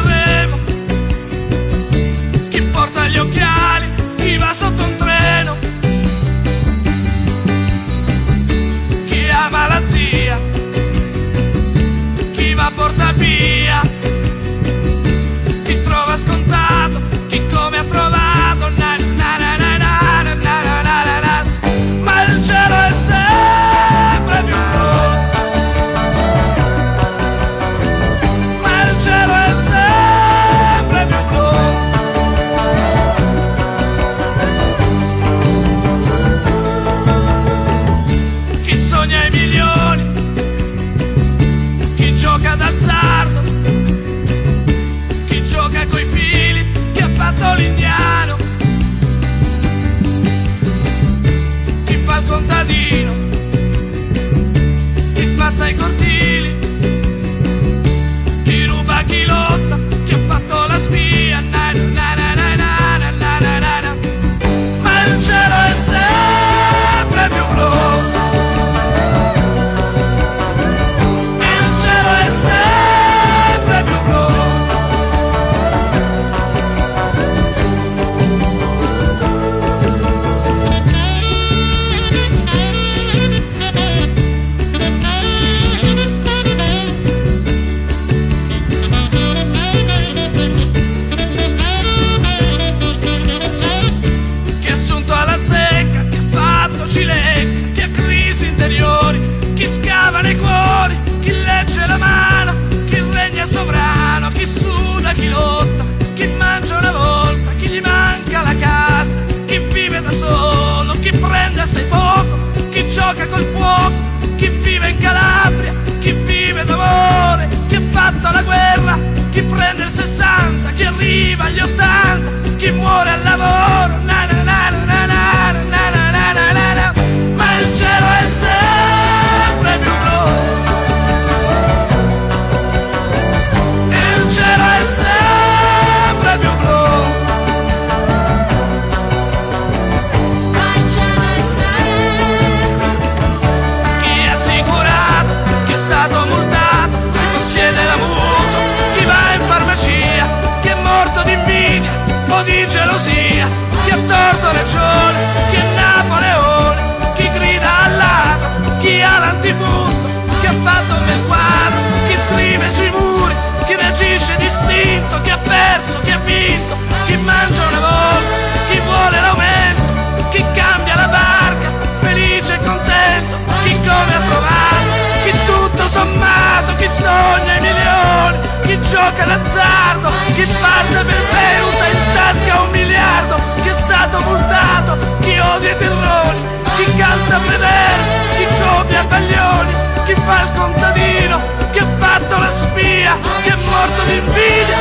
Sanremo, chi porta gli occhiali, chi va sotto un treno, chi ha malattia, chi va a porta via, chi trova scontato, chi come ha trovato, na na na na na na na na na. Ma il cielo è sempre più blu, ma il cielo è sempre più blu. Chi sogna i milioni, chi gioca d'azzardo, chi gioca coi fili, chi ha fatto l'indiano, chi fa il contadino, chi spazza i cortili, chi ruba, chi lotta, chi ha fatto la spia, na na na na na na na na na na. Ma il cielo è sempre più blu, il cielo è sempre più blu. Chi è assunto alla zecca, chi ha fatto cilecca, chi ha crisi interiori, chi scava nei cuori, chi legge la mano, chi regna sovrano, chi suda, chi lotta, chi mangia una volta, chi gli manca la casa, chi vive da solo, chi prende assai poco, chi gioca col fuoco, chi vive in Calabria, chi vive d'amore, chi ha fatto la guerra, chi prende il 60, chi arriva agli 80, chi muore al lavoro, na na na na na na na na na na na. Ma il cielo è sempre più blu, il cielo è sempre più blu, Ma il cielo è sempre chi è assicurato, chi è stato multato, chi possiede la mutua, chi va in farmacia, chi è morto di invidia o di gelosia, chi ha torto ragione, chi è Napoleone, chi grida al ladro, chi ha l'antifurto, chi ha fatto un bel quadro, chi scrive sui muri, chi reagisce distinto, chi ha perso, chi ha vinto, chi mangia una volta, chi vuole l'aumento, chi cambia la barca, felice e contento, chi come ha trovato, chi tutto sommato, chi sogna i milioni, chi gioca d'azzardo, chi parte per Beuta in tasca 1 miliardo, chi è stato multato, chi odia i terroni, chi canta Predere, chi copia Baglioni, chi fa il contadino, chi ha fatto la spia, chi è morto di invidia,